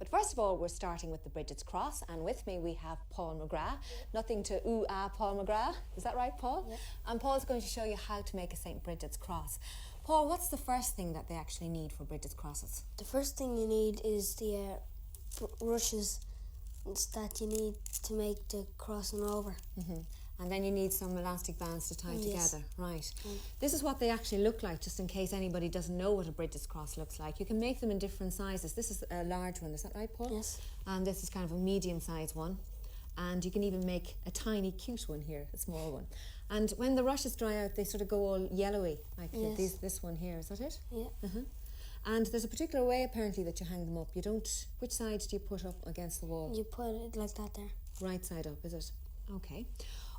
first of all, we're starting with the Brigid's Cross, and with me we have Paul McGrath. Nothing to Paul McGrath. Is that right, Paul? Yeah. And Paul's going to show you how to make a St Brigid's Cross. Paul, what's the first thing that they actually need for Brigid's Crosses? The first thing you need is the rushes that you need to make the crossing over. And then you need some elastic bands to tie Yes. together. Right. This is what they actually look like, just in case anybody doesn't know what a Brigid's Cross looks like. You can make them in different sizes. This is a large one, is that right, Paul? Yes. And this is kind of a medium-sized one. And you can even make a tiny, cute one here, a small one. And when the rushes dry out, they sort of go all yellowy, like Yes. this one here. Is that it? Yeah. And there's a particular way, apparently, that you hang them up. You don't... Which side do you put up against the wall? You put it like that there. Right side up, is it? Okay.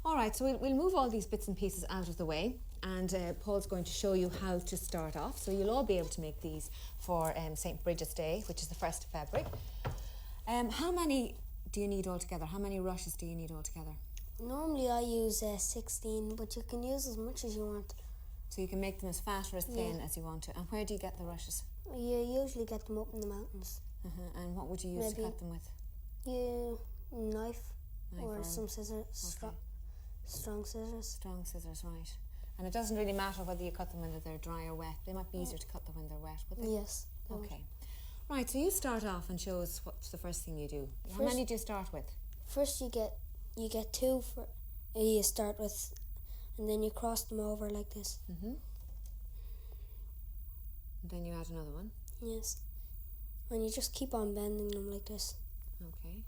All right, so we'll move all these bits and pieces out of the way, and Paul's going to show you how to start off. So you'll all be able to make these for St Brigid's Day, which is the 1st of February. How many do you need altogether? How many rushes do you need altogether? Normally I use 16, but you can use as much as you want. So you can make them as fat or as thin as you want to. And where do you get the rushes? You usually get them up in the mountains. And what would you use to cut them with? Knife or or- some scissors, strong scissors. Strong scissors, right. And it doesn't really matter whether you cut them when they're dry or wet. They might be easier to cut them when they're wet, would they? Yes. they would. Okay. Right, so you start off and show us what's the first thing you do. How many do you start with? First you get two for you start with, and then you cross them over like this. And then you add another one. Yes. And you just keep on bending them like this. Okay.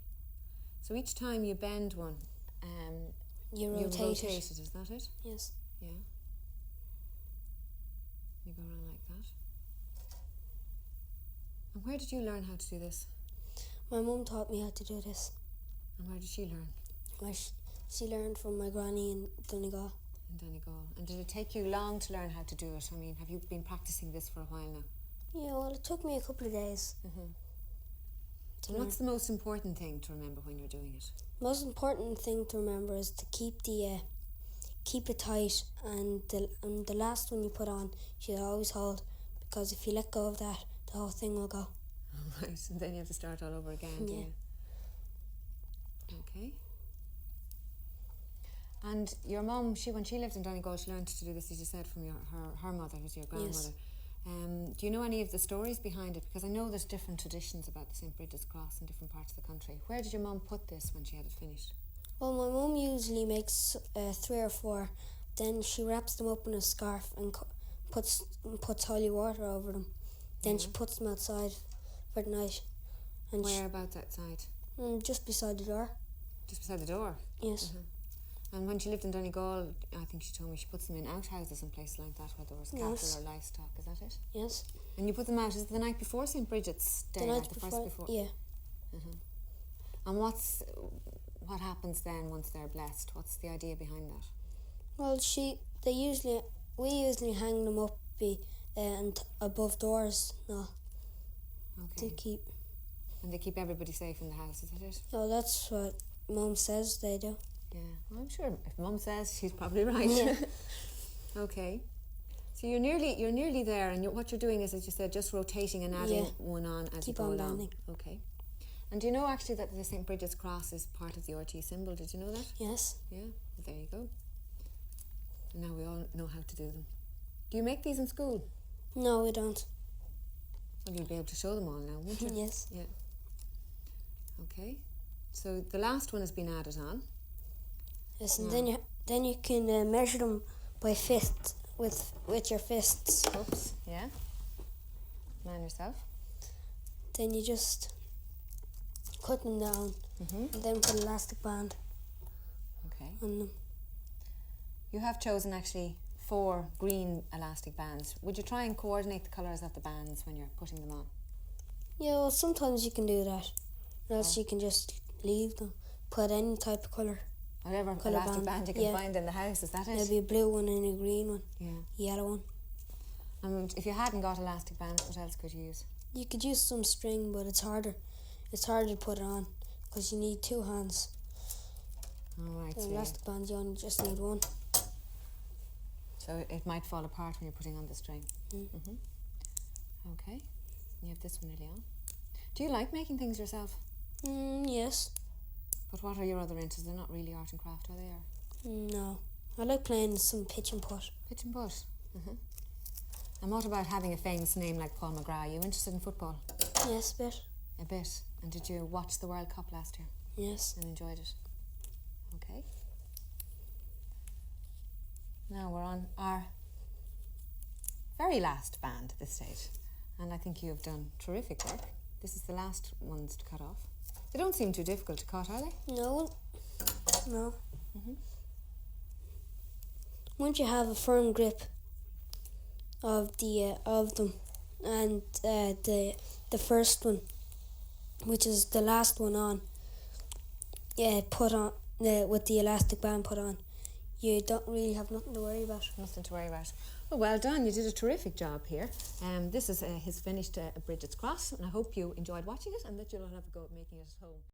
So each time you bend one, You you rotate rotate it. it, is that it? Yes. Yeah. You go around like that. And where did you learn how to do this? My mum taught me how to do this. And where did she learn? She learned from my granny in Donegal. In Donegal. And did it take you long to learn how to do it? I mean, have you been practicing this for a while now? Yeah, well, it took me a couple of days. And what's the most important thing to remember when you're doing it? Most important thing to remember is to keep it tight, and the last one you put on, you should always hold, because if you let go of that, the whole thing will go. Right, and then you have to start all over again, do you? Okay. And your mum, when she lived in Donegal, she learned to do this, as you said, from her mother, who's your grandmother. Yes. Do you know any of the stories behind it? Because I know there's different traditions about the St Brigid's Cross in different parts of the country. Where did your mum put this when she had it finished? Well, my mum usually makes 3 or 4. Then she wraps them up in a scarf and puts holy water over them. Then she puts them outside for the night. And Where about that side? just beside the door. Just beside the door? Yes. And when she lived in Donegal, I think she told me she puts them in outhouses and places like that where there was cattle Yes. or livestock, is that it? Yes. And you put them out, is it the night before St Brigid's Day? The night like the before. first before? Yeah. And what happens then once they're blessed? What's the idea behind that? Well, we usually hang them up and above doors, no, Okay. to keep. And they keep everybody safe in the house, is that it? No, that's what Mum says they do. Yeah. Well, I'm sure if Mum says, she's probably right. Yeah. Okay. So you're nearly there, and what you're doing is, as you said, just rotating and adding one on as you Keep go on along. bending. Okay. And do you know actually that the St Brigid's Cross is part of the RT symbol? Did you know that? Yes. Yeah. Well, there you go. And now we all know how to do them. Do you make these in school? No, we don't. Well, you'll be able to show them all now, won't you? Yes. Yeah. Okay. So the last one has been added on. Yes, and then you can measure them by fist with your fists. Oops. Yeah. Man yourself. Then you just cut them down, and then put elastic band Okay. on them. You have chosen actually 4 green elastic bands. Would you try and coordinate the colours of the bands when you're putting them on? Yeah, well, sometimes you can do that, or else you can just leave them. Put any type of colour. Whatever Colour elastic band you can yeah. find in the house, is that it? Maybe a blue one and a green one, Yeah. yellow one. And if you hadn't got elastic bands, what else could you use? You could use some string, but it's harder. It's harder to put it on because you need 2 hands. All right. The So, elastic band, you only just need 1. so it might fall apart when you're putting on the string. Okay. You have this one nearly on. Do you like making things yourself? Yes. But what are your other interests? They're not really art and craft, are they? Or No. I like playing some pitch and putt. pitch and putt? And what about having a famous name like Paul McGrath? Are you interested in football? Yes, a bit. A bit. And did you watch the World Cup last year Yes. and enjoyed it? Okay. Now we're on our very last band at this stage, and I think you have done terrific work. This is the last ones to cut off. They don't seem too difficult to cut, are they? No. No. Once you have a firm grip of them, and the first one, which is the last one on, put on with the elastic band put on, you don't really have nothing to worry about. Nothing to worry about. Well done, you did a terrific job here. This is his finished Brigid's Cross, and I hope you enjoyed watching it and that you'll have a go at making it at home.